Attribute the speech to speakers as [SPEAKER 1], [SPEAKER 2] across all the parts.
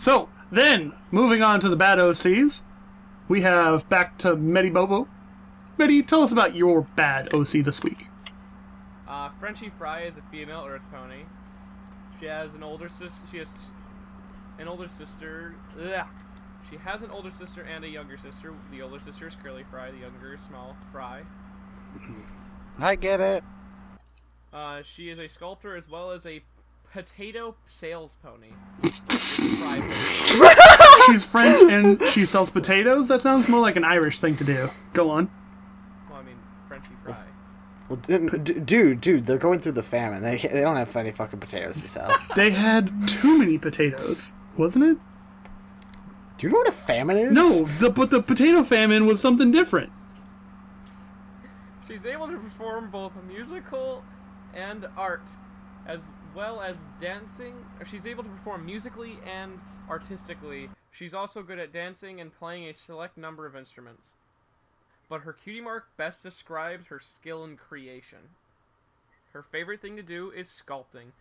[SPEAKER 1] So, then, moving on to the bad OCs, we have back to Medi Bobo. Medi, tell us about your bad OC this week.
[SPEAKER 2] Frenchy Fry is a female Earth pony. She has an older sister. She has an older sister. Ugh. She has an older sister and a younger sister. The older sister is Curly Fry. The younger is Small Fry.
[SPEAKER 3] I get it.
[SPEAKER 2] She is a sculptor as well as a potato sales pony.
[SPEAKER 1] She's French and she sells potatoes? That sounds more like an Irish thing to do. Go on.
[SPEAKER 2] Well, I mean, Frenchy Fry.
[SPEAKER 4] Well, dude, they're going through the famine. They don't have any fucking potatoes to sell.
[SPEAKER 1] They had too many potatoes, wasn't it?
[SPEAKER 4] Do you know what a famine is?
[SPEAKER 1] No, but the potato famine was something different.
[SPEAKER 2] She's able to perform both musical and art, as well as dancing. She's able to perform musically and artistically. She's also good at dancing and playing a select number of instruments. But her cutie mark best describes her skill in creation. Her favorite thing to do is sculpting.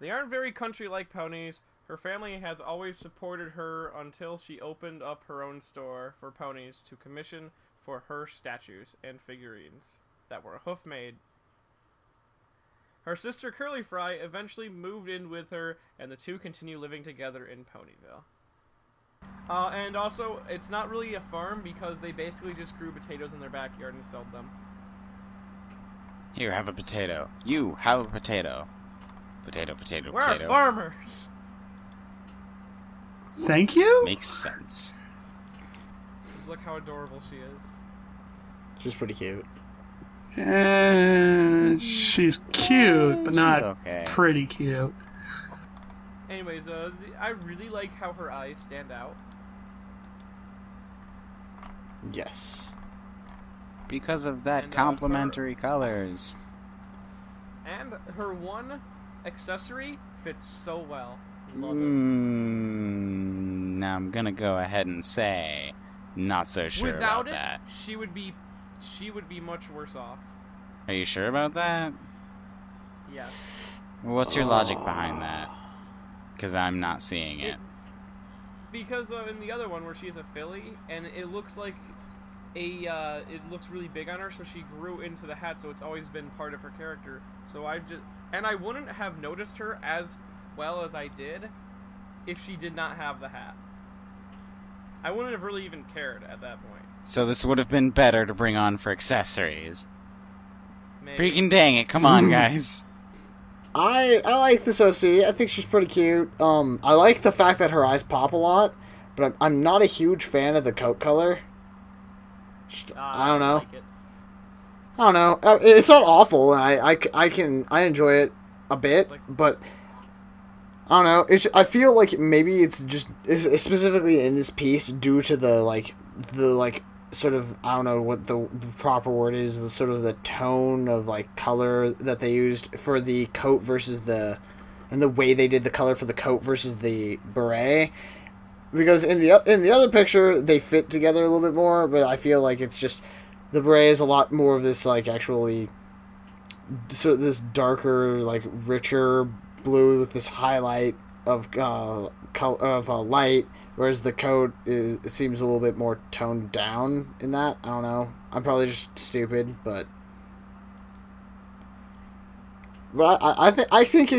[SPEAKER 2] They aren't very country-like ponies. Her family has always supported her until she opened up her own store for ponies to commission for her statues and figurines that were hoof-made. Her sister Curly Fry eventually moved in with her, and the two continue living together in Ponyville. And also, it's not really a farm because they basically just grew potatoes in their backyard and sold them.
[SPEAKER 3] Here, have a potato. You have a potato. Potato, potato,
[SPEAKER 2] We're
[SPEAKER 3] potato.
[SPEAKER 2] farmers!
[SPEAKER 1] Thank you?
[SPEAKER 3] Makes sense.
[SPEAKER 2] Look how adorable she is.
[SPEAKER 4] She's pretty cute.
[SPEAKER 1] She's cute, but not
[SPEAKER 3] okay.
[SPEAKER 1] pretty cute.
[SPEAKER 2] Anyways, I really like how her eyes stand out.
[SPEAKER 4] Yes.
[SPEAKER 3] Because of that
[SPEAKER 2] And,
[SPEAKER 3] complementary colors.
[SPEAKER 2] And her one accessory fits so well. Love it.
[SPEAKER 3] Now I'm gonna go ahead and say, not so sure
[SPEAKER 2] Without
[SPEAKER 3] about that.
[SPEAKER 2] she would be much worse off.
[SPEAKER 3] Are you sure about that?
[SPEAKER 2] Yes.
[SPEAKER 3] What's your logic behind that? Because I'm not seeing it.
[SPEAKER 2] Because in the other one where she's a filly, and it looks like it looks really big on her, so she grew into the hat, so it's always been part of her character. So I wouldn't have noticed her as well as I did if she did not have the hat. I wouldn't have really even cared at that point.
[SPEAKER 3] So this would have been better to bring on for accessories.
[SPEAKER 2] Maybe.
[SPEAKER 3] Freaking dang it, come on guys.
[SPEAKER 4] I like this OC. I think she's pretty cute. I like the fact that her eyes pop a lot, but I'm not a huge fan of the coat color. I don't know.
[SPEAKER 2] Like it.
[SPEAKER 4] I don't know. It's not awful, and I enjoy it a bit, but I don't know. I feel like maybe it's specifically in this piece due to the sort of, I don't know what the proper word is, the sort of the tone of like color that they used for the coat versus and the way they did the color for the coat versus the beret. Because in the other picture they fit together a little bit more, but I feel like it's just the beret is a lot more of this like actually sort of this darker, like richer blue with this highlight of light, whereas the coat seems a little bit more toned down in that. I don't know. I'm probably just stupid, but I think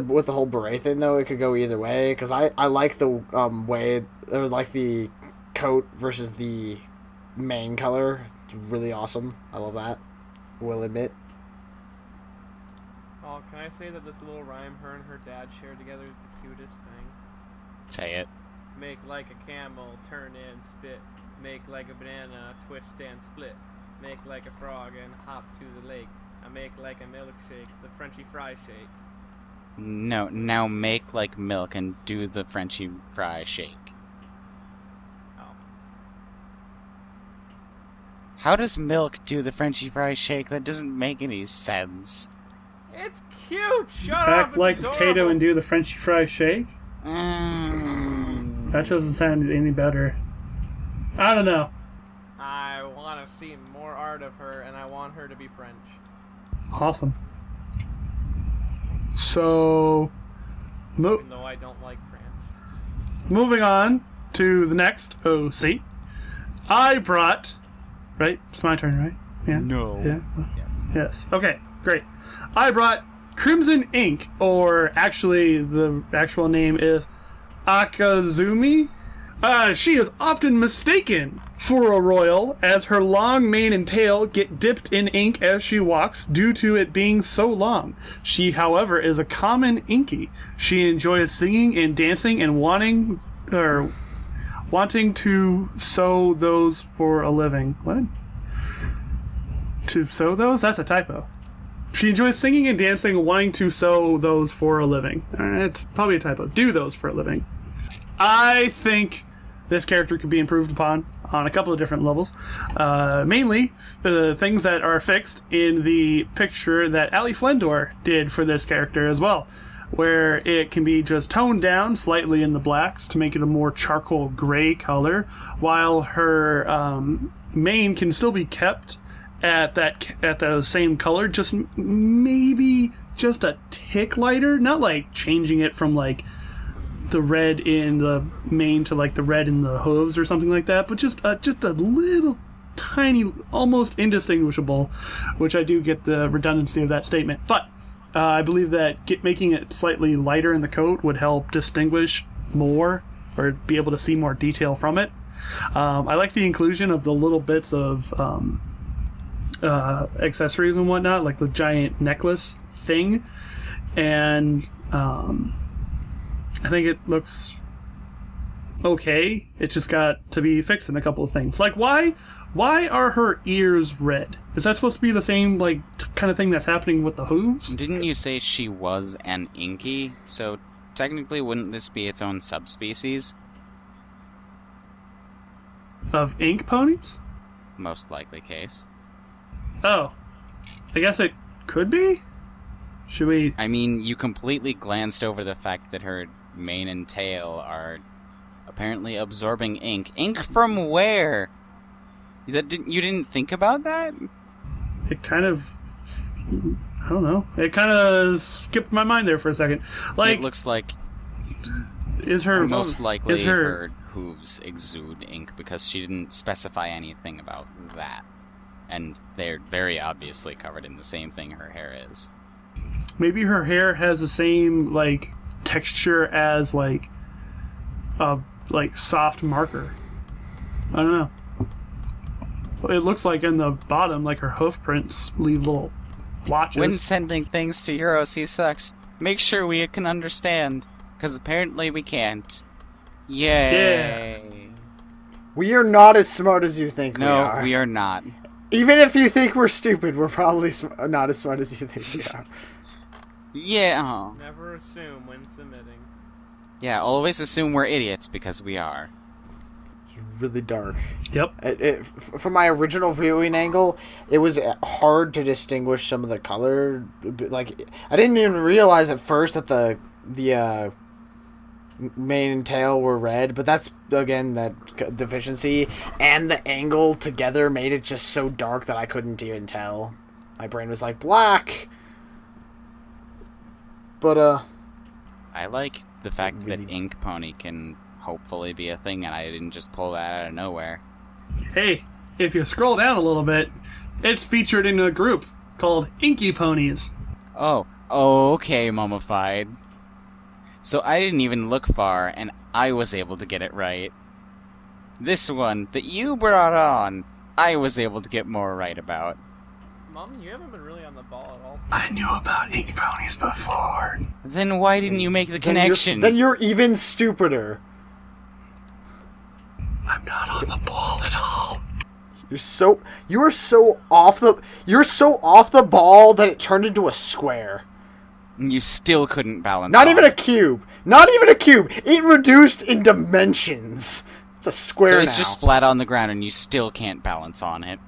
[SPEAKER 4] with the whole beret thing though, it could go either way, because I like the way, or like the coat versus the main color. It's really awesome. I love that. Will admit.
[SPEAKER 2] Oh, can I say that this little rhyme her and her dad shared together is the cutest thing?
[SPEAKER 3] Say it.
[SPEAKER 2] Make like a camel, turn and spit. Make like a banana, twist and split. Make like a frog and hop to the lake. I make like a milkshake, the Frenchy Fry shake.
[SPEAKER 3] No, now make like milk and do the Frenchy Fry shake.
[SPEAKER 2] Oh.
[SPEAKER 3] How does milk do the Frenchy Fry shake? That doesn't make any sense.
[SPEAKER 2] It's cute! Shut up!
[SPEAKER 1] Act
[SPEAKER 2] It's
[SPEAKER 1] like a
[SPEAKER 2] adorable.
[SPEAKER 1] potato and do the Frenchy Fry shake? That doesn't sound any better. I don't know.
[SPEAKER 2] I want to see more art of her, and I want her to be French.
[SPEAKER 1] Awesome. So,
[SPEAKER 2] Even though I don't like France.
[SPEAKER 1] moving on to the next OC. I brought... Right? It's my turn, right? Yeah.
[SPEAKER 3] No.
[SPEAKER 1] Yeah.
[SPEAKER 3] Yes.
[SPEAKER 1] Yes. Okay, great. I brought Crimson Ink, or actually the actual name is Akazumi. She is often mistaken for a royal, as her long mane and tail get dipped in ink as she walks due to it being so long. She, however, is a common inky. She enjoys singing and dancing and wanting to sew those for a living. What? To sew those? That's a typo. She enjoys singing and dancing and wanting to sew those for a living. It's probably a typo. Do those for a living. I think this character could be improved upon on a couple of different levels. Mainly, the things that are fixed in the picture that Ali Flendor did for this character as well, where it can be just toned down slightly in the blacks to make it a more charcoal gray color, while her mane can still be kept at the same color, just maybe just a tick lighter, not like changing it from like the red in the mane to like the red in the hooves or something like that, but just a little tiny, almost indistinguishable, which I do get the redundancy of that statement. But I believe that making it slightly lighter in the coat would help distinguish more, or be able to see more detail from it. I like the inclusion of the little bits of accessories and whatnot, like the giant necklace thing, and I think it looks okay. It just got to be fixed in a couple of things. Like, why are her ears red? Is that supposed to be the same, like, kind of thing that's happening with the hooves?
[SPEAKER 3] Didn't you say she was an inky? So, technically, wouldn't this be its own subspecies?
[SPEAKER 1] Of ink ponies?
[SPEAKER 3] Most likely case.
[SPEAKER 1] Oh. I guess it could be? Should we...
[SPEAKER 3] I mean, you completely glanced over the fact that her mane and tail are apparently absorbing ink. Ink from where? You didn't think about that?
[SPEAKER 1] It kind of... I don't know. It kind of skipped my mind there for a second. Like,
[SPEAKER 3] it looks like...
[SPEAKER 1] Is her...
[SPEAKER 3] Most likely
[SPEAKER 1] is
[SPEAKER 3] her hooves exude ink, because she didn't specify anything about that. And they're very obviously covered in the same thing her hair is.
[SPEAKER 1] Maybe her hair has the same, like, texture as, like, a, like, soft marker. I don't know. It looks like in the bottom, like, her hoof prints leave little blotches.
[SPEAKER 3] When sending things to Euros, sucks. Make sure we can understand, because apparently we can't. Yay!
[SPEAKER 1] Yeah.
[SPEAKER 4] We are not as smart as you think we are.
[SPEAKER 3] No, we are not.
[SPEAKER 4] Even if you think we're stupid, we're probably not as smart as you think we are.
[SPEAKER 3] Yeah.
[SPEAKER 2] Never assume when submitting.
[SPEAKER 3] Yeah, always assume we're idiots, because we are.
[SPEAKER 4] It's really dark.
[SPEAKER 1] Yep.
[SPEAKER 4] From my original viewing angle, it was hard to distinguish some of the color. Like, I didn't even realize at first that the mane and tail were red, but that's, again, that deficiency, and the angle together made it just so dark that I couldn't even tell. My brain was like, black! But,
[SPEAKER 3] I like the fact
[SPEAKER 4] really...
[SPEAKER 3] that Ink Pony can hopefully be a thing, and I didn't just pull that out of nowhere.
[SPEAKER 1] Hey, if you scroll down a little bit, it's featured in a group called Inky Ponies.
[SPEAKER 3] Oh, okay, Mummified. So I didn't even look far, and I was able to get it right. This one that you brought on, I was able to get more right about.
[SPEAKER 2] Mom, you haven't been really on the ball at all.
[SPEAKER 1] I knew about Inky Ponies before.
[SPEAKER 3] Then why didn't you make the connection?
[SPEAKER 4] Then you're even stupider.
[SPEAKER 1] I'm not on the ball at all.
[SPEAKER 4] You're so off the ball that it turned into a square.
[SPEAKER 3] You still couldn't balance.
[SPEAKER 4] Not even a cube. Not even a cube. It reduced in dimensions. It's a square now.
[SPEAKER 3] So it's just flat on the ground and you still can't balance on it.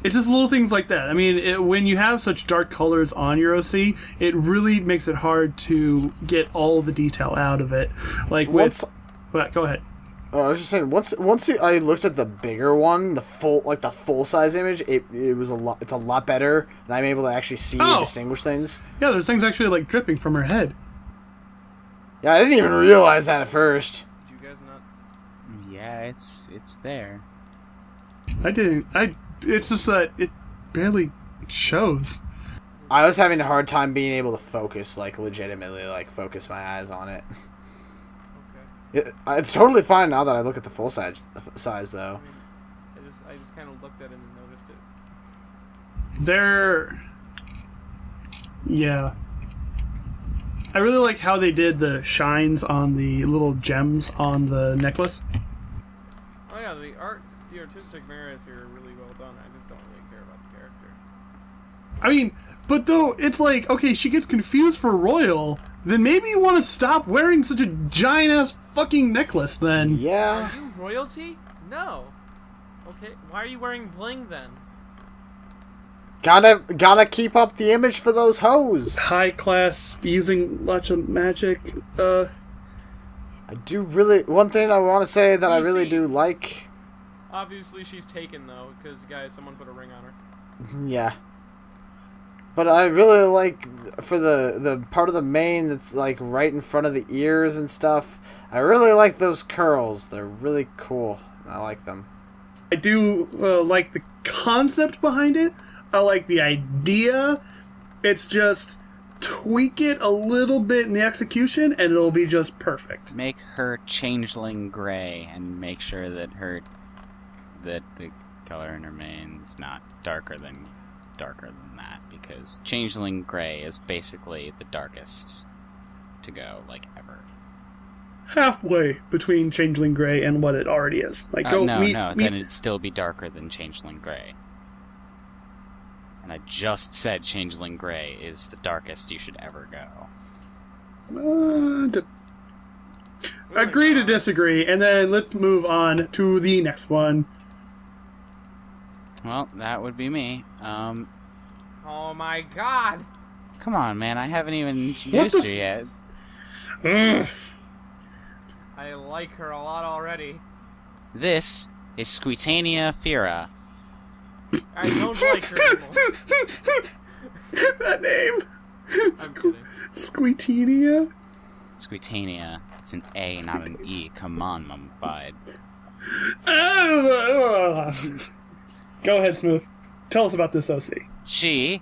[SPEAKER 1] It's just little things like that. I mean, when you have such dark colors on your OC, it really makes it hard to get all the detail out of it. Like with... Go ahead.
[SPEAKER 4] I was just saying, once I looked at the bigger one, the full size image, it's a lot better, and I'm able to actually see and distinguish things.
[SPEAKER 1] Yeah, there's things actually like dripping from her head.
[SPEAKER 4] Yeah, I didn't even realize that at first.
[SPEAKER 2] Did you guys not?
[SPEAKER 3] Yeah, it's there.
[SPEAKER 1] I didn't. It's just that it barely shows.
[SPEAKER 4] I was having a hard time being able to focus, like, legitimately, like, focus my eyes on it.
[SPEAKER 2] Okay.
[SPEAKER 4] It's totally fine now that I look at the full size though.
[SPEAKER 2] I mean, I just kind of looked at it and noticed it.
[SPEAKER 1] Yeah. I really like how they did the shines on the little gems on the necklace.
[SPEAKER 2] Oh yeah, the artistic merits here are really well done. I just don't really care about the character.
[SPEAKER 1] I mean, but though, it's like, okay, she gets confused for royal, then maybe you want to stop wearing such a giant-ass fucking necklace, then.
[SPEAKER 4] Yeah.
[SPEAKER 2] Are you royalty? No. Okay, why are you wearing bling then?
[SPEAKER 4] Gotta keep up the image for those hoes.
[SPEAKER 1] High class, using lots of magic,
[SPEAKER 4] I do really... One thing I want to say that I really
[SPEAKER 2] see.
[SPEAKER 4] do like...
[SPEAKER 2] Obviously she's taken though, because guys, someone put a ring on her.
[SPEAKER 4] Yeah. But I really like, for the part of the mane that's like right in front of the ears and stuff, I really like those curls. They're really cool. I like them.
[SPEAKER 1] I do like the concept behind it. I like the idea. It's just tweak it a little bit in the execution and it'll be just perfect.
[SPEAKER 3] Make her changeling gray and make sure that the color in her mane's not darker than that, because changeling gray is basically the darkest to go, like, ever.
[SPEAKER 1] Halfway between changeling gray and what it already is. Like, go
[SPEAKER 3] no,
[SPEAKER 1] meet,
[SPEAKER 3] then it'd still be darker than changeling gray. And I just said changeling gray is the darkest you should ever go.
[SPEAKER 1] Agree to disagree, and then let's move on to the next one.
[SPEAKER 3] Well, that would be me.
[SPEAKER 2] Oh my god!
[SPEAKER 3] Come on, man, I haven't even introduced her yet.
[SPEAKER 2] I like her a lot already.
[SPEAKER 3] This is Squeetania Fira.
[SPEAKER 2] I don't like her anymore.
[SPEAKER 1] That name!
[SPEAKER 2] I'm kidding.
[SPEAKER 1] Squeetania?
[SPEAKER 3] Squeetania. It's an A, not an E. Come on, mummified.
[SPEAKER 1] Go ahead, Smooth. Tell us about this OC.
[SPEAKER 3] She,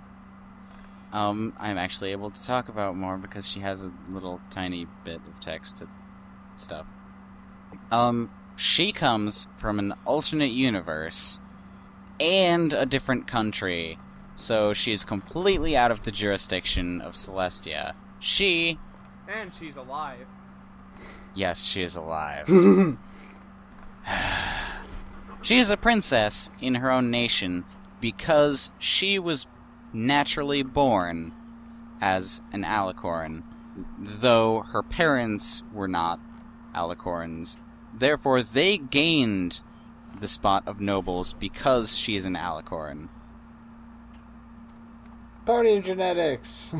[SPEAKER 3] I'm actually able to talk about more because she has a little tiny bit of text to stuff. She comes from an alternate universe and a different country, so she's completely out of the jurisdiction of Celestia.
[SPEAKER 2] And she's alive.
[SPEAKER 3] Yes, she is alive. She is a princess in her own nation because she was naturally born as an alicorn, though her parents were not alicorns. Therefore, they gained the spot of nobles because she is an alicorn.
[SPEAKER 4] Pony genetics.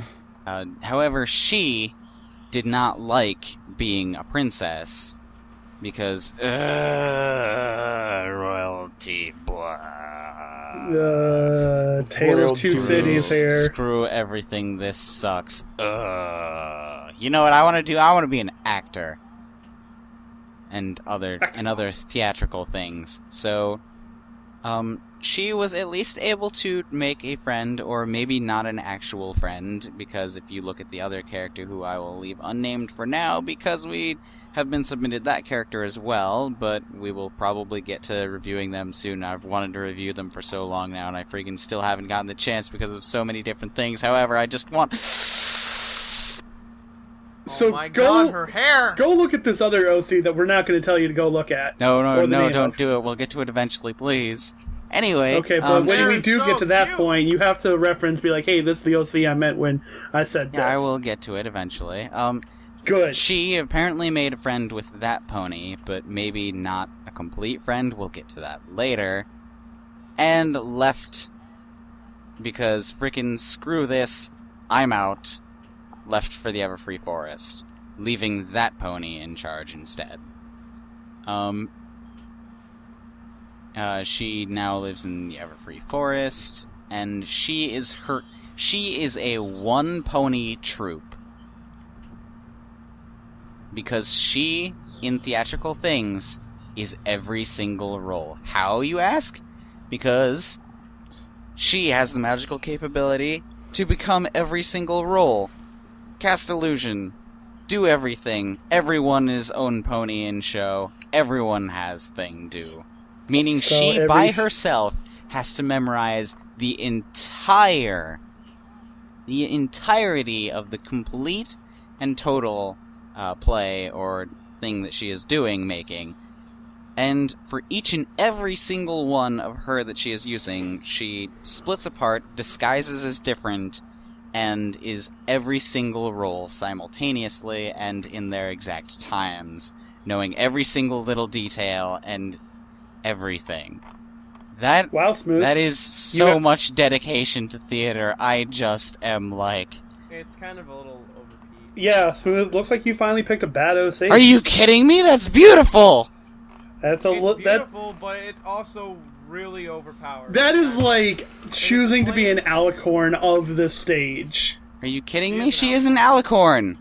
[SPEAKER 3] However, she did not like being a princess because royalty, blah.
[SPEAKER 1] Tale of Two Cities here.
[SPEAKER 3] Screw everything. This sucks. You know what I want to do? I want to be an actor. And other theatrical things. So, she was at least able to make a friend, or maybe not an actual friend, because if you look at the other character, who I will leave unnamed for now, because we have been submitted that character as well, but we will probably get to reviewing them soon. I've wanted to review them for so long now, and I freaking still haven't gotten the chance because of so many different things. However, I just want...
[SPEAKER 1] So
[SPEAKER 2] oh my god, her hair!
[SPEAKER 1] Go look at this other OC that we're not going to tell you to go look at.
[SPEAKER 3] No, don't do it. We'll get to it eventually, please. Anyway...
[SPEAKER 1] Okay, but when we do
[SPEAKER 2] so
[SPEAKER 1] get to that
[SPEAKER 2] cute.
[SPEAKER 1] point, you have to reference, be like, hey, this is the OC I meant when I said this.
[SPEAKER 3] Yeah, I will get to it eventually.
[SPEAKER 1] Good.
[SPEAKER 3] She apparently made a friend with that pony, but maybe not a complete friend. We'll get to that later. And left because frickin' screw this, I'm out. Left for the Everfree Forest, leaving that pony in charge instead. She now lives in the Everfree Forest, and she is a one-pony troop. because she, in theatrical things, is every single role. How, you ask? Because she has the magical capability to become every single role. Cast illusion. Do everything. Everyone is own pony in show. Everyone has thing do. Meaning
[SPEAKER 1] So
[SPEAKER 3] she, by herself, has to memorize the entirety of the complete and total play or thing that she is making. And for each and every single one of her that she is using, she splits apart, disguises as different, and is every single role simultaneously and in their exact times, knowing every single little detail and everything.
[SPEAKER 1] Wow, Smooth.
[SPEAKER 3] That is so much dedication to theater. I just am like...
[SPEAKER 2] It's kind of a little overpeat.
[SPEAKER 1] Yeah, Smooth. Looks like you finally picked a bad OC.
[SPEAKER 3] Are you kidding me? That's beautiful!
[SPEAKER 1] It's
[SPEAKER 2] beautiful, but it's also really overpowered.
[SPEAKER 1] That is like choosing to be an alicorn of the stage.
[SPEAKER 3] Are you kidding me? She is an alicorn!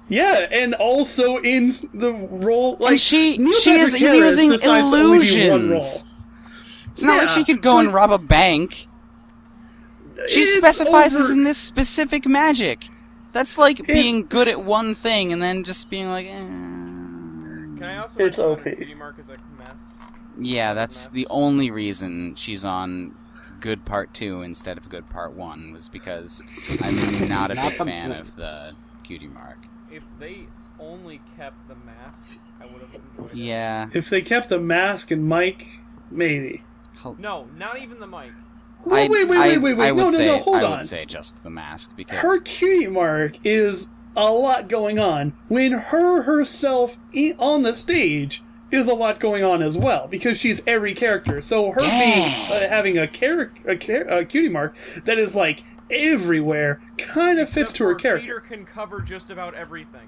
[SPEAKER 1] Yeah, and also in the role, like,
[SPEAKER 3] and she
[SPEAKER 1] Neil
[SPEAKER 3] is
[SPEAKER 1] Patrick Harris
[SPEAKER 3] using
[SPEAKER 1] decides to only be one role.
[SPEAKER 3] illusions. It's not like she could go and rob a bank. She
[SPEAKER 1] It's
[SPEAKER 3] specifies
[SPEAKER 1] over-
[SPEAKER 3] in this specific magic. That's like being good at one thing and then just being like,
[SPEAKER 2] Can I also
[SPEAKER 1] It's
[SPEAKER 2] mention
[SPEAKER 1] OP.
[SPEAKER 2] that Cutie Mark is a mess?
[SPEAKER 3] Yeah, that's the only reason she's on Good Part 2 instead of Good Part 1 was because I'm not a big fan of the Cutie Mark.
[SPEAKER 2] If they only kept the mask, I would have enjoyed it.
[SPEAKER 3] Yeah.
[SPEAKER 1] If they kept the mask and mic, maybe.
[SPEAKER 2] No, not even the mic.
[SPEAKER 1] Wait,
[SPEAKER 3] I
[SPEAKER 1] no, hold
[SPEAKER 3] I
[SPEAKER 1] on.
[SPEAKER 3] would say just the mask because
[SPEAKER 1] Her cutie mark is a lot going on, when her herself on the stage is a lot going on as well, because she's every character. So her being having a cutie mark that is like everywhere kind of fits to her character.
[SPEAKER 2] Peter can cover just about everything.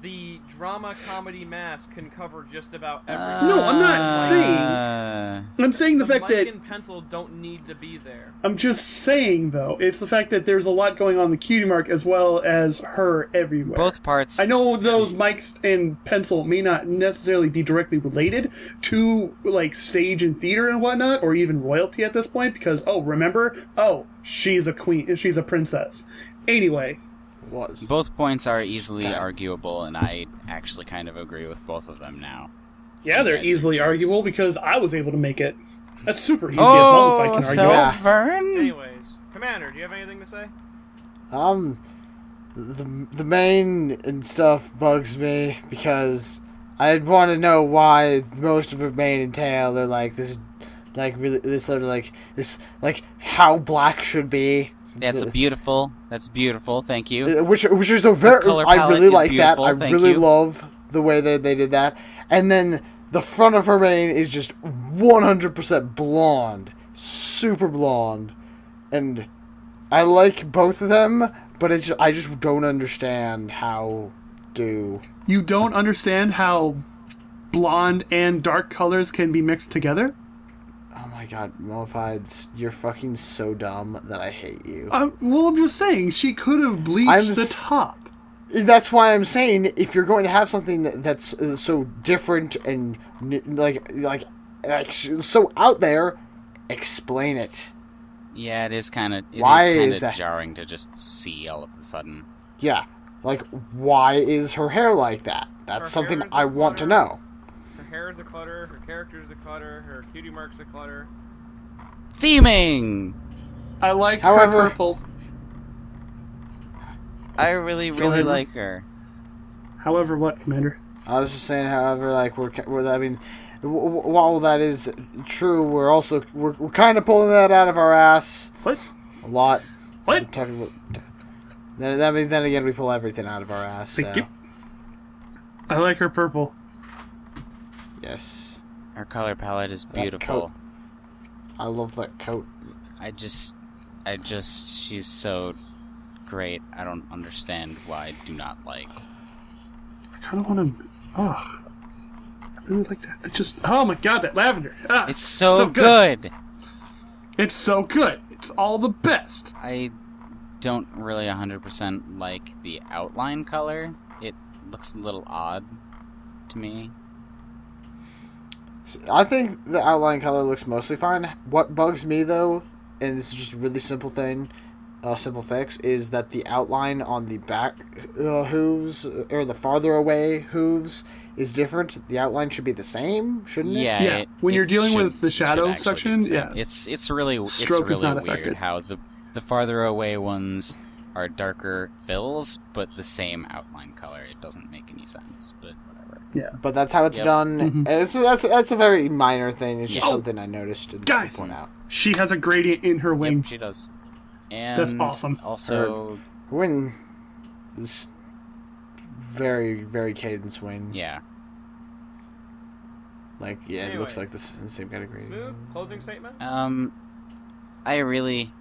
[SPEAKER 2] The drama comedy mask can cover just about everything.
[SPEAKER 1] No, I'm not saying. I'm saying the fact
[SPEAKER 2] mic
[SPEAKER 1] that
[SPEAKER 2] and pencil don't need to be there.
[SPEAKER 1] I'm just saying, though, it's the fact that there's a lot going on in the cutie mark as well as her everywhere.
[SPEAKER 3] both parts.
[SPEAKER 1] I know those mics and pencil may not necessarily be directly related to, like, stage and theater and whatnot, or even royalty at this point, because, she's a queen, she's a princess. Anyway.
[SPEAKER 3] Both points are easily arguable, and I actually kind of agree with both of them now.
[SPEAKER 1] Yeah, they're easily arguable because I was able to make it. That's super easy if
[SPEAKER 3] Oh,
[SPEAKER 1] Mummified can
[SPEAKER 3] so
[SPEAKER 1] argue.
[SPEAKER 3] Vern?
[SPEAKER 2] Anyways, Commander, do you have anything to say?
[SPEAKER 4] The main and stuff bugs me because I want to know why most of her mane and tail are like this, like really this sort of like this, like how black should be.
[SPEAKER 3] That's beautiful. That's beautiful. Thank you.
[SPEAKER 4] Which is a very.
[SPEAKER 3] color
[SPEAKER 4] I
[SPEAKER 3] palette
[SPEAKER 4] really
[SPEAKER 3] is
[SPEAKER 4] like that.
[SPEAKER 3] beautiful,
[SPEAKER 4] I
[SPEAKER 3] thank
[SPEAKER 4] really
[SPEAKER 3] you.
[SPEAKER 4] love the way that they did that. And then the front of her mane is just 100% blonde, super blonde, and I like both of them. But I just don't understand how do.
[SPEAKER 1] You don't understand how blonde and dark colors can be mixed together?
[SPEAKER 4] Oh my god, Mummifieds, you're fucking so dumb that I hate you.
[SPEAKER 1] Well, I'm just saying, she could have bleached the top.
[SPEAKER 4] That's why I'm saying, if you're going to have something that's so different and like so out there, explain it.
[SPEAKER 3] Yeah, it is kind of jarring to just see all of a sudden.
[SPEAKER 4] Yeah, like why is her hair like that? That's something I want to know.
[SPEAKER 2] Her hair is a clutter, her character is a clutter, her cutie mark's a clutter.
[SPEAKER 3] Theming!
[SPEAKER 1] I like
[SPEAKER 4] her
[SPEAKER 1] purple.
[SPEAKER 3] I really like her.
[SPEAKER 1] However, what, Commander?
[SPEAKER 4] I was just saying, however, like we're I mean, while that is true, we're kind of pulling that out of our ass.
[SPEAKER 1] What?
[SPEAKER 4] A lot.
[SPEAKER 1] What?
[SPEAKER 4] Then again, we pull everything out of our ass. So.
[SPEAKER 1] I like her purple.
[SPEAKER 4] Yes.
[SPEAKER 3] Her color palette is beautiful.
[SPEAKER 4] I love that coat.
[SPEAKER 3] She's so great. I don't understand why I do not like.
[SPEAKER 1] I kind of want to. Oh, I really like that. Oh my god, that lavender.
[SPEAKER 3] It's so good.
[SPEAKER 1] It's so good. It's all the best.
[SPEAKER 3] I don't really 100% like the outline color. It looks a little odd to me.
[SPEAKER 4] I think the outline color looks mostly fine. What bugs me, though, and this is just a really simple thing, simple fix, is that the outline on the back hooves, or the farther away hooves, is different. The outline should be the same, shouldn't it?
[SPEAKER 3] Yeah.
[SPEAKER 1] When you're dealing
[SPEAKER 3] should-
[SPEAKER 1] with the
[SPEAKER 3] should
[SPEAKER 1] shadow
[SPEAKER 3] actually be
[SPEAKER 1] section,
[SPEAKER 3] the same.
[SPEAKER 1] yeah.
[SPEAKER 3] It's really
[SPEAKER 1] Stroke is not
[SPEAKER 3] weird
[SPEAKER 1] affected.
[SPEAKER 3] how the farther away ones are darker fills, but the same outline color. It doesn't make any sense, but whatever.
[SPEAKER 1] Yeah.
[SPEAKER 4] But that's how it's
[SPEAKER 3] Yep.
[SPEAKER 4] done.
[SPEAKER 1] Mhm.
[SPEAKER 4] And that's a very minor thing. It's just
[SPEAKER 3] Yeah.
[SPEAKER 4] something I noticed and
[SPEAKER 1] Guys!
[SPEAKER 4] point out.
[SPEAKER 1] She has a gradient in her wing.
[SPEAKER 3] Yep, she does. And
[SPEAKER 1] That's awesome.
[SPEAKER 3] Also,
[SPEAKER 4] Wing is very, very cadence wing.
[SPEAKER 3] yeah.
[SPEAKER 4] Like, yeah, it looks
[SPEAKER 2] Anyways.
[SPEAKER 4] like the same category.
[SPEAKER 2] Smooth closing statements.
[SPEAKER 3] I really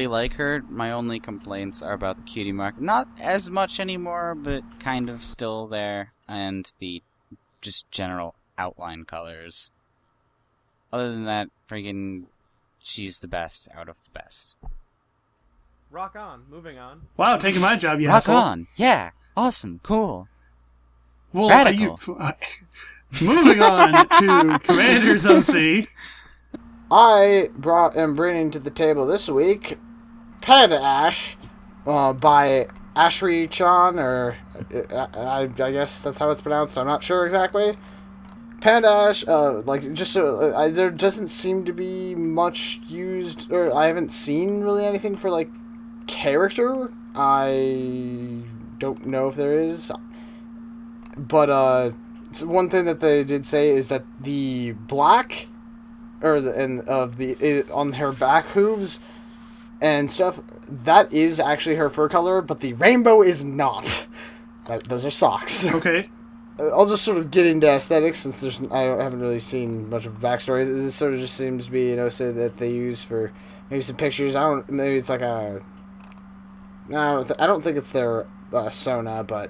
[SPEAKER 3] like her. My only complaints are about the cutie mark. Not as much anymore, but kind of still there. And the just general outline colors. Other than that, friggin' she's the best out of the best.
[SPEAKER 2] Rock on. Moving on.
[SPEAKER 1] Wow, taking my job, you
[SPEAKER 3] Rock
[SPEAKER 1] asshole.
[SPEAKER 3] on! Yeah! Awesome! Cool!
[SPEAKER 1] Well,
[SPEAKER 3] Radical.
[SPEAKER 1] moving on to Commander's OC.
[SPEAKER 4] I am bringing to the table this week Panda Ash by Ashri-chan, or I guess that's how it's pronounced. I'm not sure exactly. Panda Ash, there doesn't seem to be much used, or I haven't seen really anything for, like, character. I don't know if there is. But, so one thing that they did say is that the black, on her back hooves and stuff, that is actually her fur color, but the rainbow is not. Those are socks.
[SPEAKER 1] Okay.
[SPEAKER 4] I'll just sort of get into aesthetics, since I haven't really seen much of backstory. This sort of just seems to be, say that they use for maybe some pictures. Maybe it's like a... No, I don't think it's their Sona, but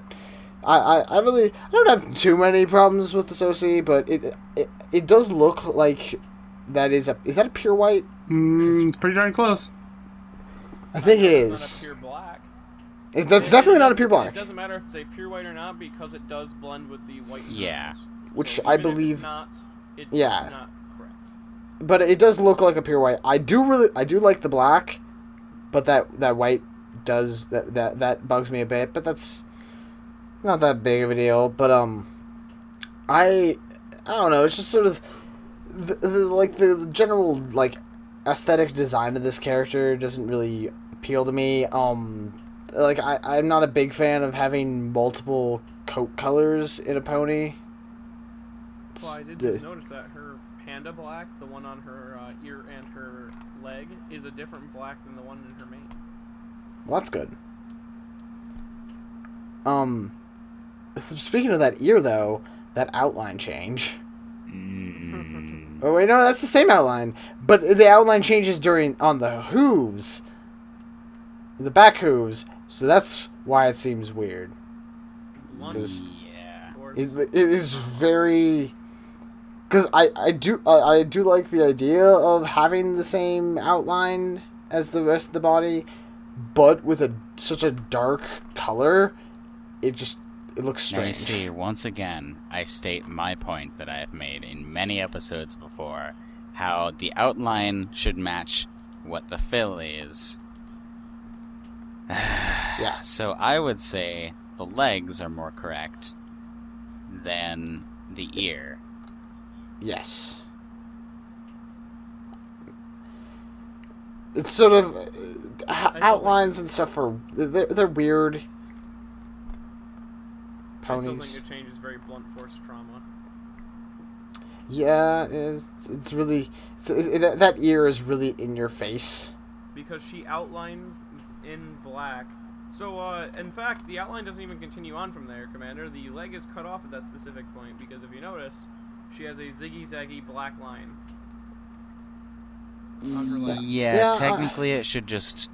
[SPEAKER 4] I don't have too many problems with this OC, but it does look like is that a pure white?
[SPEAKER 1] Pretty darn close.
[SPEAKER 4] I think it
[SPEAKER 2] It's
[SPEAKER 4] is.
[SPEAKER 2] not a pure black.
[SPEAKER 4] That's definitely not a pure black.
[SPEAKER 2] It doesn't matter if it's a pure white or not, because it does blend with the white.
[SPEAKER 3] Yeah.
[SPEAKER 2] tones.
[SPEAKER 4] Which
[SPEAKER 2] So
[SPEAKER 4] I
[SPEAKER 2] even if it's
[SPEAKER 4] believe-
[SPEAKER 2] not, it's
[SPEAKER 4] yeah.
[SPEAKER 2] not correct.
[SPEAKER 4] But it does look like a pure white. I do like the black, but that white does that bugs me a bit. But that's not that big of a deal. But I don't know. It's just sort of the general like aesthetic design of this character doesn't really appeal to me. Like I'm not a big fan of having multiple coat colors in a pony.
[SPEAKER 2] Well, I did just notice that her panda black, the one on her ear and her leg, is a different black than the one in her mane.
[SPEAKER 4] Well, that's good. Speaking of that ear, though, that outline change. Oh wait, no, that's the same outline, but the outline changes on the hooves, the back hooves. So that's why it seems weird.
[SPEAKER 2] Blunt
[SPEAKER 3] Yeah.
[SPEAKER 2] towards-
[SPEAKER 4] It is very, because I do like the idea of having the same outline as the rest of the body, but with such a dark color, it looks
[SPEAKER 3] Now you
[SPEAKER 4] strange.
[SPEAKER 3] see, once again, I state my point that I have made in many episodes before, how the outline should match what the fill is.
[SPEAKER 4] Yeah.
[SPEAKER 3] So I would say the legs are more correct than the ear.
[SPEAKER 4] Yes. It's sort of outlines and stuff they're weird.
[SPEAKER 2] I still
[SPEAKER 4] Ponies.
[SPEAKER 2] think the change is very blunt force trauma.
[SPEAKER 4] Yeah, it's really that ear is really in your face.
[SPEAKER 2] Because she outlines in black. So, in fact, the outline doesn't even continue on from there, Commander. The leg is cut off at that specific point, because if you notice, she has a ziggy-zaggy black line on her leg.
[SPEAKER 3] Yeah, technically it should just...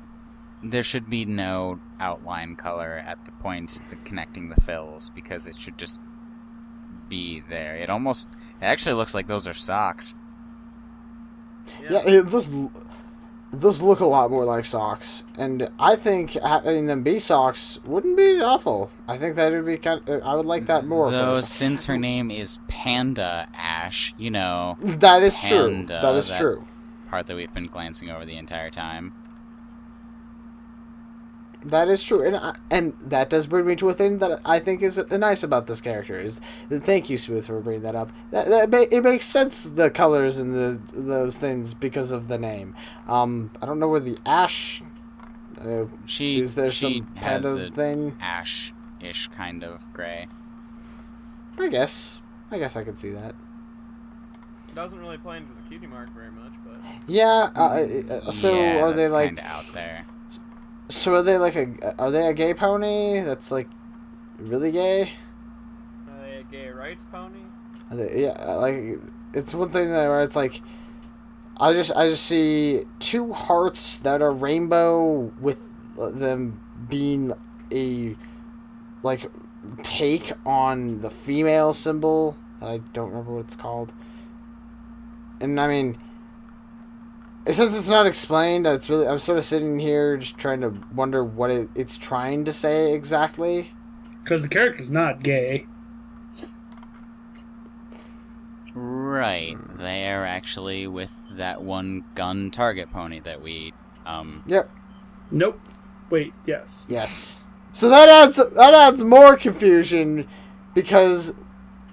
[SPEAKER 3] There should be no outline color at the point connecting the fills, because it should just be there. It actually looks like those are socks.
[SPEAKER 4] Yeah, it looks. those look a lot more like socks, and I think having them be socks wouldn't be awful. I think that would be I would like that more.
[SPEAKER 3] Though, since her name is Panda Ash, you know...
[SPEAKER 4] That is true.
[SPEAKER 3] Panda,
[SPEAKER 4] That is true.
[SPEAKER 3] Part that we've been glancing over the entire time.
[SPEAKER 4] That is true, and that does bring me to a thing that I think is nice about this character. Thank you, Smooth, for bringing that up. It makes sense, the colors and those things, because of the name. I don't know where the ash. Is there some panda thing?
[SPEAKER 3] Ash-ish kind of gray.
[SPEAKER 4] I guess I could see that.
[SPEAKER 2] Doesn't really play into the cutie mark very much, but
[SPEAKER 4] Yeah. So
[SPEAKER 3] yeah,
[SPEAKER 4] are they
[SPEAKER 3] that's
[SPEAKER 4] like
[SPEAKER 3] kinda out there?
[SPEAKER 4] So are they like are they a gay pony that's like really gay?
[SPEAKER 2] are they a gay rights pony?
[SPEAKER 4] Are they, yeah, like it's one thing where it's like I just see two hearts that are rainbow with them being a like take on the female symbol that I don't remember what it's called. And I mean, since it's not explained, I'm sort of sitting here just trying to wonder what it's trying to say exactly.
[SPEAKER 1] Because the character's not gay.
[SPEAKER 3] Right. They are actually with that one gun target pony that we,
[SPEAKER 4] Yep.
[SPEAKER 1] Nope. Wait, yes.
[SPEAKER 4] Yes. So that adds more confusion, because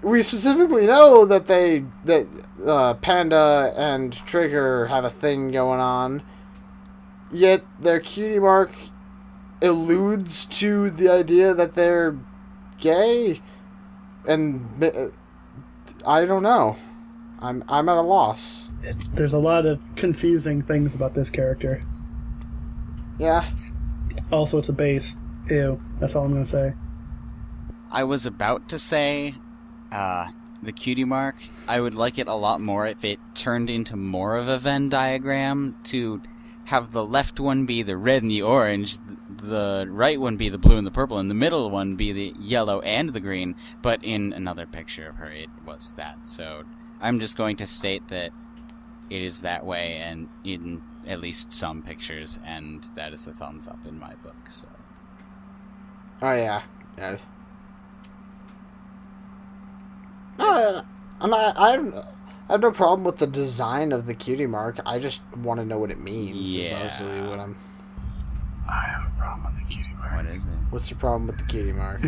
[SPEAKER 4] we specifically know that Panda and Trigger have a thing going on, yet their cutie mark alludes to the idea that they're gay, and I don't know. I'm at a loss.
[SPEAKER 1] There's a lot of confusing things about this character.
[SPEAKER 4] Yeah.
[SPEAKER 1] Also, it's a base. Ew. That's all I'm going to say.
[SPEAKER 3] I was about to say, the cutie mark, I would like it a lot more if it turned into more of a Venn diagram, to have the left one be the red and the orange, the right one be the blue and the purple, and the middle one be the yellow and the green, but in another picture of her it was that. So I'm just going to state that it is that way, and in at least some pictures, and that is a thumbs up in my book. So.
[SPEAKER 4] Oh yeah. Yeah. No, I have no problem with the design of the cutie mark. I just want to know what it means.
[SPEAKER 3] Yeah.
[SPEAKER 4] Is mostly what
[SPEAKER 1] I have a problem with the cutie mark.
[SPEAKER 3] What is it?
[SPEAKER 4] What's your problem with the cutie mark?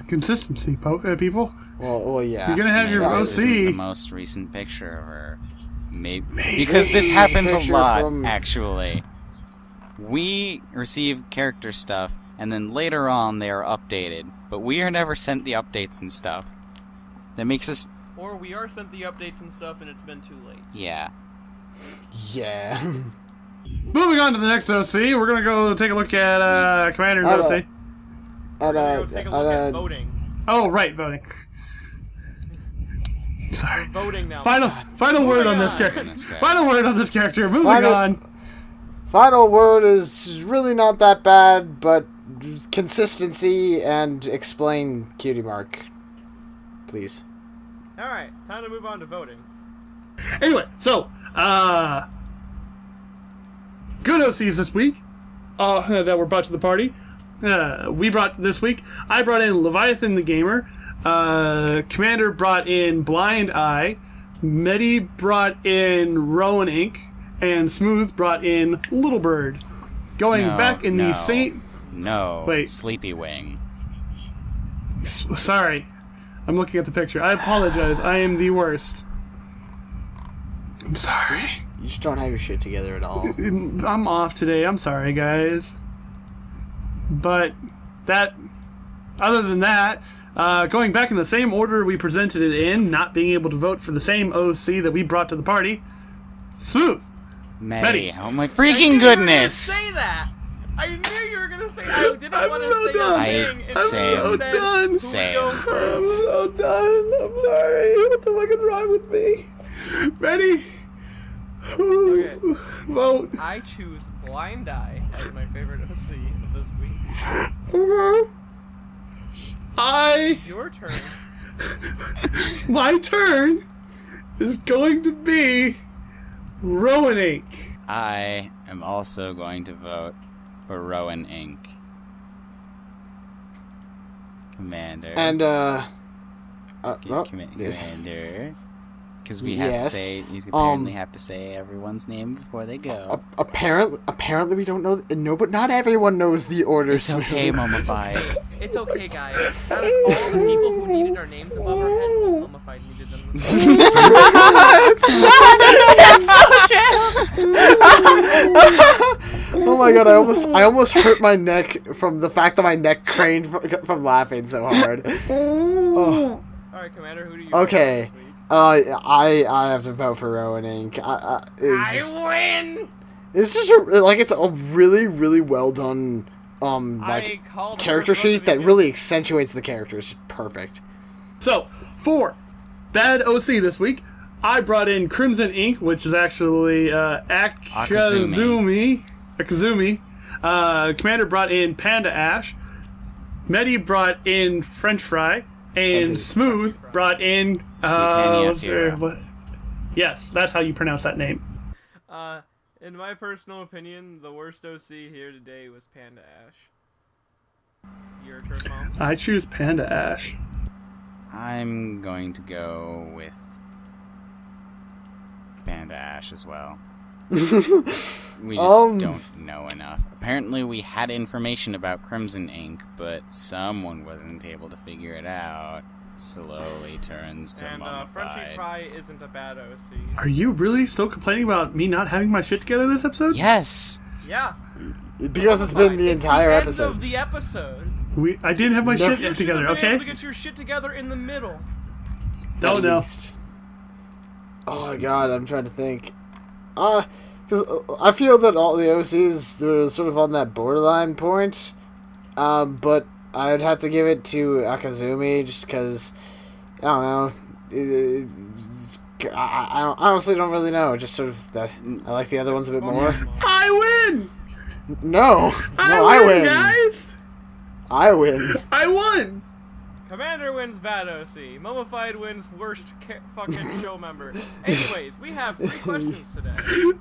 [SPEAKER 1] Consistency, people.
[SPEAKER 4] Well, yeah.
[SPEAKER 1] You're going to have your
[SPEAKER 3] Maybe
[SPEAKER 1] OC.
[SPEAKER 3] this isn't the most recent picture of her. Maybe. Because this happens a lot, actually. We receive character stuff, and then later on they are updated, but we are never sent the updates and stuff. That makes us...
[SPEAKER 2] Or we are sent the updates and stuff and it's been too late.
[SPEAKER 3] Yeah.
[SPEAKER 4] Yeah.
[SPEAKER 1] Moving on to the next OC, we're going to go take a look at Commander's OC.
[SPEAKER 2] We're gonna go take a look at voting.
[SPEAKER 1] Oh, right, voting. Sorry.
[SPEAKER 2] We're voting now.
[SPEAKER 1] Final word on this character. Final word on this character. Moving on.
[SPEAKER 4] Final word is really not that bad, but consistency and explain cutie mark. Please.
[SPEAKER 2] Alright, time to move on to voting.
[SPEAKER 1] Anyway, so, good OCs this week that were brought to the party. We brought this week. I brought in Leviathan the Gamer. Commander brought in Blind Eye. Medi brought in Rowan Inc. And Smooth brought in Little Bird. Going back in the same...
[SPEAKER 3] No.
[SPEAKER 1] Wait.
[SPEAKER 3] Sleepy Wing.
[SPEAKER 1] Sorry. I'm looking at the picture. I apologize. I am the worst. I'm sorry.
[SPEAKER 4] You just don't have your shit together at all.
[SPEAKER 1] I'm off today. I'm sorry, guys. But that... Other than that, going back in the same order we presented it in, not being able to vote for the same OC that we brought to the party, Smooth.
[SPEAKER 3] Medi. Oh my freaking goodness!
[SPEAKER 2] I knew you were gonna say that! I knew you were gonna say that! I didn't want to
[SPEAKER 1] so
[SPEAKER 2] say
[SPEAKER 1] done.
[SPEAKER 2] a thing.
[SPEAKER 1] I'm so done.
[SPEAKER 3] Same.
[SPEAKER 1] I'm so done. I'm sorry. What the fuck is wrong with me? Medi.
[SPEAKER 2] Okay.
[SPEAKER 1] Vote.
[SPEAKER 2] I choose Blind Eye as my favorite OC of this week. Your turn.
[SPEAKER 1] My turn is going to be Rowan Inc.
[SPEAKER 3] I am also going to vote for Rowan Inc. Commander.
[SPEAKER 4] And
[SPEAKER 3] Commander. Because we have to say, you apparently have to say everyone's name before they go.
[SPEAKER 4] Apparently we don't know. No, but not everyone knows the order.
[SPEAKER 3] It's okay, Mummified.
[SPEAKER 2] It's okay, guys. Out of all the people who needed our names above our heads, Mummified needed them.
[SPEAKER 4] Oh my god! I almost hurt my neck from the fact that my neck craned from laughing so hard. Oh.
[SPEAKER 2] All right, Commander. Who do you?
[SPEAKER 4] Okay. I have to vote for Rowan Inc.
[SPEAKER 2] I win.
[SPEAKER 4] It's just it's a really, really well done character sheet that really accentuates the characters. Perfect.
[SPEAKER 1] So for Bad OC this week, I brought in Crimson Ink, which is actually Akazumi. Commander brought in Panda Ash. Medi brought in French Fry. And Smooth brought in yes, that's how you pronounce that name.
[SPEAKER 2] In my personal opinion, the worst OC here today was Panda Ash. Your turn, Mom.
[SPEAKER 1] I choose Panda Ash.
[SPEAKER 3] I'm going to go with Panda Ash as well. We just don't know enough. Apparently we had information about Crimson Ink, but someone wasn't able to figure it out. Slowly turns to Mummified.
[SPEAKER 2] Frenchy Fry isn't a bad OC.
[SPEAKER 1] Are you really still complaining about me not having my shit together this episode?
[SPEAKER 3] Yes!
[SPEAKER 2] Yeah.
[SPEAKER 4] Because it's been the entire episode.
[SPEAKER 2] End of the episode.
[SPEAKER 1] I didn't have my shit together, okay?
[SPEAKER 2] Able to get your shit together in the middle.
[SPEAKER 1] Don't know.
[SPEAKER 4] Oh my god, I'm trying to think. Because I feel that all the OCs were sort of on that borderline point, but I'd have to give it to Akazumi just because, I don't know, I honestly don't really know, just sort of that I like the other ones a bit more.
[SPEAKER 1] I win!
[SPEAKER 4] No, I win!
[SPEAKER 1] Guys!
[SPEAKER 4] I win.
[SPEAKER 1] I won!
[SPEAKER 2] Commander wins Bad OC. Mummified wins worst fucking show member. Anyways, we have 3 questions today.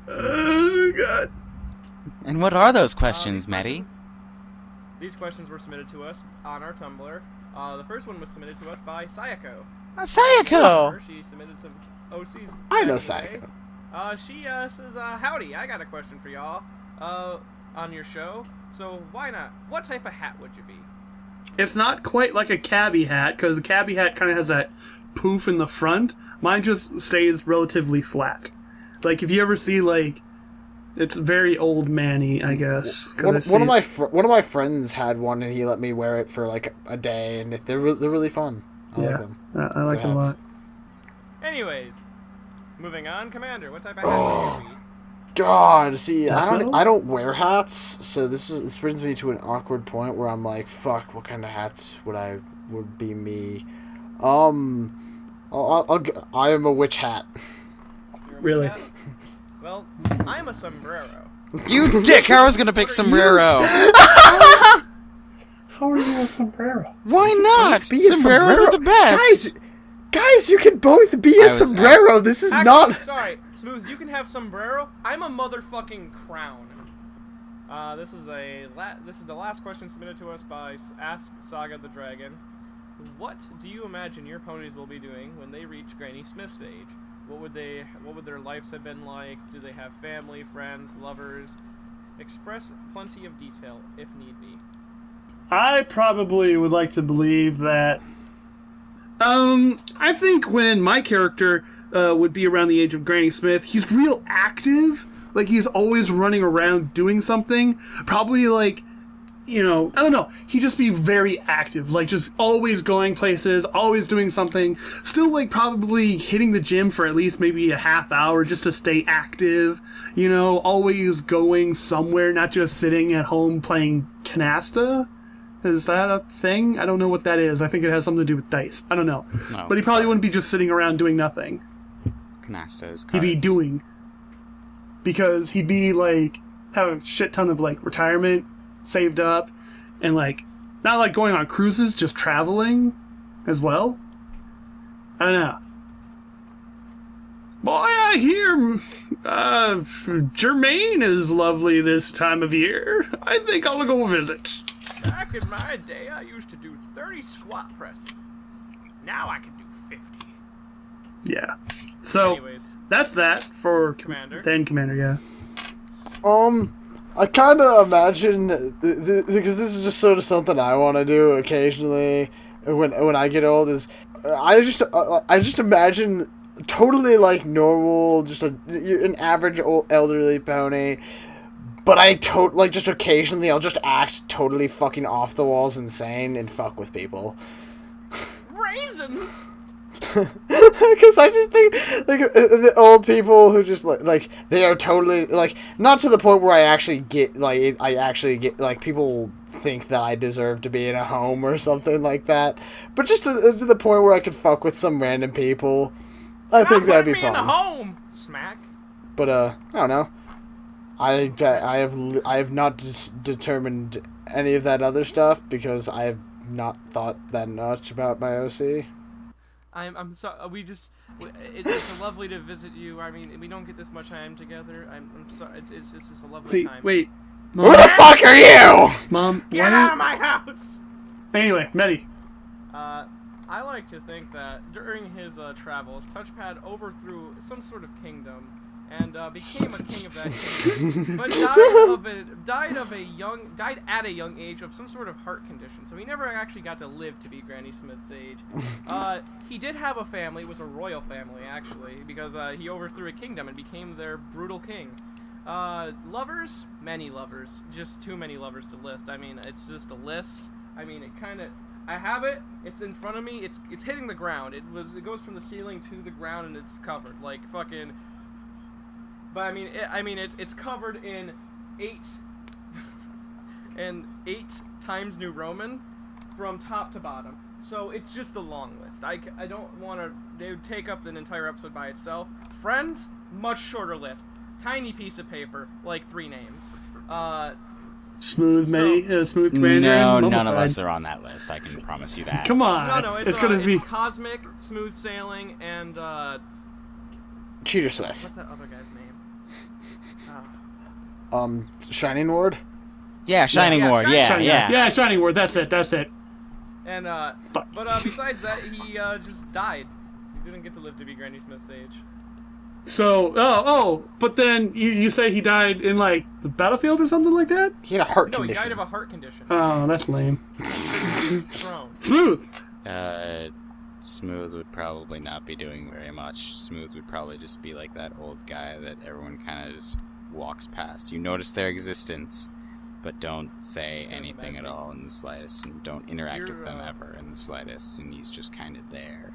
[SPEAKER 1] Oh, God.
[SPEAKER 3] And what are those questions, Medi?
[SPEAKER 2] These questions were submitted to us on our Tumblr. The first one was submitted to us by Sayako.
[SPEAKER 3] Sayako!
[SPEAKER 2] She submitted some OCs.
[SPEAKER 4] I know Sayako.
[SPEAKER 2] She says, howdy, I got a question for y'all on your show. So why not? What type of hat would you be?
[SPEAKER 1] It's not quite like a cabbie hat, because a cabbie hat kind of has that poof in the front. Mine just stays relatively flat. Like, if you ever see, like, it's very old man-y, I guess.
[SPEAKER 4] One of my friends had one, and he let me wear it for, like, a day, and they're really fun. I like them.
[SPEAKER 1] I like them a lot.
[SPEAKER 2] Anyways, moving on, Commander, what type of hat would you be?
[SPEAKER 4] God, see, I don't wear hats, so this brings me to an awkward point where I'm like, fuck, what kind of hats would be me? I am a witch hat.
[SPEAKER 2] You're a
[SPEAKER 1] Really?
[SPEAKER 2] witch hat? Well, I'm a sombrero.
[SPEAKER 3] You dick! I was gonna pick sombrero.
[SPEAKER 1] How are you a sombrero?
[SPEAKER 3] Why not?
[SPEAKER 4] Be a
[SPEAKER 3] Sombreros are the best.
[SPEAKER 4] Guys, you can both be a sombrero. This is
[SPEAKER 2] Actually,
[SPEAKER 4] not.
[SPEAKER 2] Sorry, Smooth. You can have sombrero. I'm a motherfucking crown. This is the last question submitted to us by Ask Saga the Dragon. What do you imagine your ponies will be doing when they reach Granny Smith's age? What would their lives have been like? Do they have family, friends, lovers? Express plenty of detail if need be.
[SPEAKER 1] I probably would like to believe that. I think when my character would be around the age of Granny Smith, he's real active. Like, he's always running around doing something. Probably, like, you know, I don't know. He'd just be very active. Like, just always going places, always doing something. Still, like, probably hitting the gym for at least maybe a half hour just to stay active. You know, always going somewhere, not just sitting at home playing canasta. Is that a thing? I don't know what that is. I think it has something to do with dice. I don't know. No, but he probably wouldn't be just sitting around doing nothing.
[SPEAKER 3] Canasta is cards.
[SPEAKER 1] He'd be doing. Because he'd be, like, have a shit ton of, like, retirement saved up. And, like, not, like, going on cruises, just traveling as well. I don't know. Boy, I hear Jermaine is lovely this time of year. I think I'll go visit.
[SPEAKER 2] Back in my day, I used to do 30 squat presses. Now I can do 50.
[SPEAKER 1] Yeah. So,
[SPEAKER 2] Anyways,
[SPEAKER 1] that's that for
[SPEAKER 2] Commander.
[SPEAKER 1] Commander, yeah.
[SPEAKER 4] I kind of imagine, because this is just sort of something I want to do occasionally when I get old, is I just imagine totally like normal, just an average old elderly pony, but like just occasionally I'll just act totally fucking off the walls insane and fuck with people.
[SPEAKER 2] Raisins!
[SPEAKER 4] Because I just think like the old people who just like they are totally like, not to the point where I actually get like people think that I deserve to be in a home or something like that, but just to the point where I could fuck with some random people. I think that'd be fun.
[SPEAKER 2] In a home, smack.
[SPEAKER 4] But I don't know. I have not determined any of that other stuff because I have not thought that much about my OC.
[SPEAKER 2] I'm sorry. It's lovely to visit you. I mean, we don't get this much time together. I'm sorry. It's just a lovely time.
[SPEAKER 1] Wait.
[SPEAKER 4] Mom, who the fuck are you?
[SPEAKER 1] Mom,
[SPEAKER 2] get out of my house.
[SPEAKER 1] Anyway, Medi.
[SPEAKER 2] I like to think that during his travels, Touchpad overthrew some sort of kingdom and became a king of that kingdom, but died at a young age of some sort of heart condition. So he never actually got to live to be Granny Smith's age. He did have a family. It was a royal family actually, because he overthrew a kingdom and became their brutal king. Lovers, many lovers, just too many lovers to list. I mean, it's just a list. I mean, I have it. It's in front of me. It's hitting the ground. It goes from the ceiling to the ground, and it's covered like fucking. But I mean, it's covered in 8 Times New Roman from top to bottom. So it's just a long list. I don't want to. They would take up an entire episode by itself. Friends, much shorter list. Tiny piece of paper, like 3 names.
[SPEAKER 1] Smooth Commander.
[SPEAKER 3] No, none of us are on that list. I can promise you that.
[SPEAKER 1] Come on.
[SPEAKER 2] No,
[SPEAKER 1] it's gonna be
[SPEAKER 2] Cosmic, Smooth Sailing, and
[SPEAKER 4] Cheater Swiss.
[SPEAKER 2] what's that other guy's name?
[SPEAKER 4] Shining Ward.
[SPEAKER 3] Yeah, Shining Ward. Yeah.
[SPEAKER 1] Shining Ward. That's it.
[SPEAKER 2] And but besides that, he just died. He didn't get to live to be Granny Smith's age.
[SPEAKER 1] So, but then you say he died in like the battlefield or something like that?
[SPEAKER 4] He had a heart
[SPEAKER 2] condition.
[SPEAKER 4] condition.
[SPEAKER 2] No, he died of a heart condition.
[SPEAKER 1] Oh, that's lame. Smooth.
[SPEAKER 3] Smooth would probably not be doing very much. Smooth would probably just be like that old guy that everyone kind of just walks past. You notice their existence, but don't say anything at all in the slightest, and don't interact with them ever in the slightest, and he's just kind of there.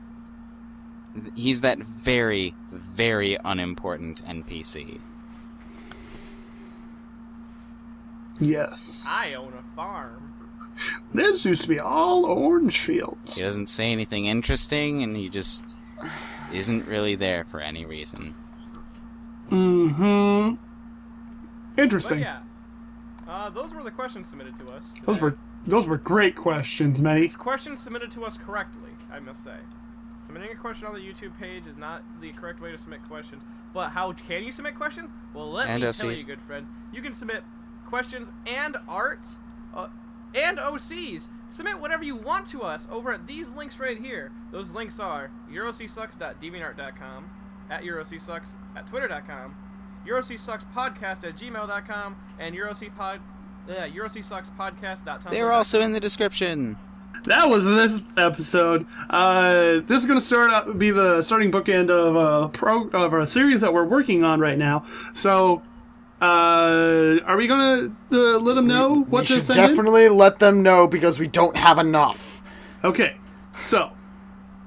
[SPEAKER 3] He's that very, very unimportant NPC.
[SPEAKER 1] Yes.
[SPEAKER 2] I own a farm.
[SPEAKER 1] This used to be all orange fields.
[SPEAKER 3] He doesn't say anything interesting, and he just isn't really there for any reason.
[SPEAKER 1] Mm-hmm. Interesting.
[SPEAKER 2] But yeah. Those were the questions submitted to us today.
[SPEAKER 1] Those were great questions, Matty.
[SPEAKER 2] Questions submitted to us correctly, I must say. Submitting a question on the YouTube page is not the correct way to submit questions. But how can you submit questions? Well, let me tell you, good friends. You can submit questions and art and OCs. Submit whatever you want to us over at these links right here. Those links are eurocsucks.deviantart.com, at eurocsucks at twitter.com, eurocsuckspodcast@gmail.com, and eurocsuckspodcast.tumblr.com.
[SPEAKER 3] They're also in the description.
[SPEAKER 1] That was this episode. This is going to be the starting bookend of a series that we're working on right now. So, are we going to let them know what to send in?
[SPEAKER 4] We should definitely let them know because we don't have enough.
[SPEAKER 1] Okay, so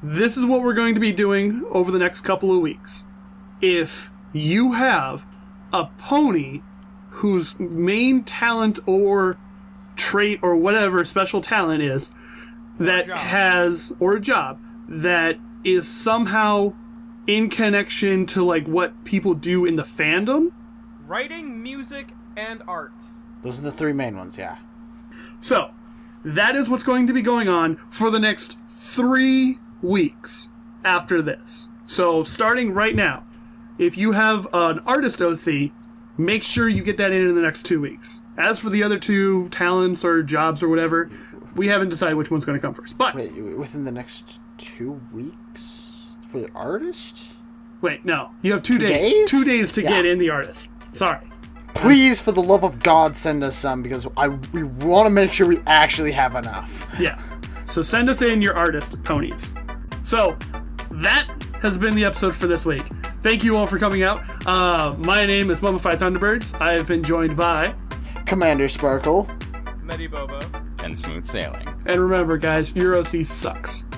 [SPEAKER 1] this is what we're going to be doing over the next couple of weeks. If you have a pony whose main talent or trait or whatever special talent is, that has, or a job that is somehow in connection to like what people do in the fandom.
[SPEAKER 2] Writing, music, and art.
[SPEAKER 4] Those are the 3 main ones, yeah.
[SPEAKER 1] So, that is what's going to be going on for the next 3 weeks after this. So, starting right now, if you have an artist OC, make sure you get that in the next 2 weeks. As for the other 2 talents or jobs or whatever, we haven't decided which one's going to come first. But
[SPEAKER 4] wait, within the next 2 weeks for the artist?
[SPEAKER 1] Wait, no. You have 2 days.
[SPEAKER 4] days?
[SPEAKER 1] 2 days to get in the artist. Sorry.
[SPEAKER 4] Please, for the love of God, send us some, because we want to make sure we actually have enough.
[SPEAKER 1] Yeah. So send us in your artist ponies. So that has been the episode for this week. Thank you all for coming out. My name is Mummified Thunderbirds. I have been joined by
[SPEAKER 4] Commander Sparkle,
[SPEAKER 2] Medibobo,
[SPEAKER 3] And smooth sailing.
[SPEAKER 1] and remember, guys, your OC sucks.